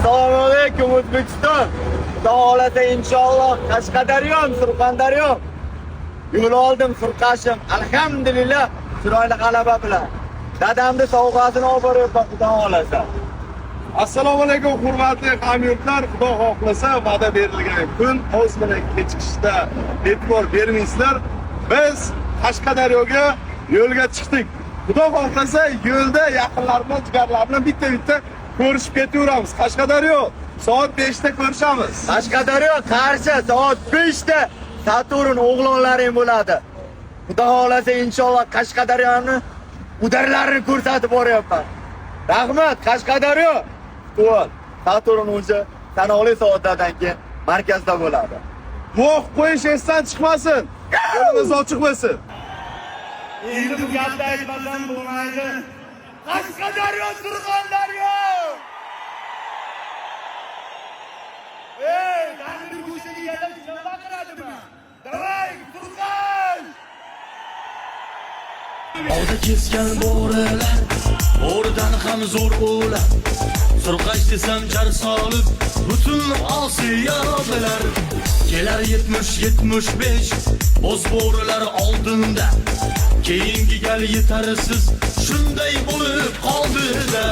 Assalomu alaykum O'zbekiston. Xudo xolasa inshaalloh Qashqadaryo, Surxondaryo. Yo'l oldim Surqashim. Alhamdulillah, chiroyli g'alaba bilan. Dadamni sovg'asini olib boryapman Xudo xolasa. Assalomu alaykum hurmatli hamyurtlar. Xudo xohlasa va'da berilgan kun o'z bilan kechikishda e'tibor bermaysizlar. Biz Qashqadaryoga yo'lga chiqdik. Xudo xohlasa yo'lda yaqinlarimiz, jigarlarni bitta-bitta ko'rishib ketaveramiz. Qashqadaryo soat 5 da ko'rishamiz. Qashqadaryo Qarshi soat 5 da Saturn o'g'lonlaring bo'ladi. Xudo xolasa inshaalloh Qashqadaryoni udarlarini ko'rsatib boryapman. Rahmat Qashqadaryo. To'g'ri. Saturn o'zi sanoqli soatlardan keyin markazda bo'ladi. Voq qo'yish esdan chiqmasin. Yo'limiz ochiq bo'lsin. Endi bu gapni aytmasam bo'lmaydi. Qashqadaryo, Surxondaryo! Ey, tandir go'shtini yalab nima baqiradimi? Davay, Surxon! Oldi kesgan bo'rilar, bo'ridan ham zo'r o'lar. Surqash desam jar solib, butun Osiyo bilar. Kelar 70-75, bo'z bo'rilar oldinda. Keyingi gal yetarsiz, shunday bo'lib qoldi-da.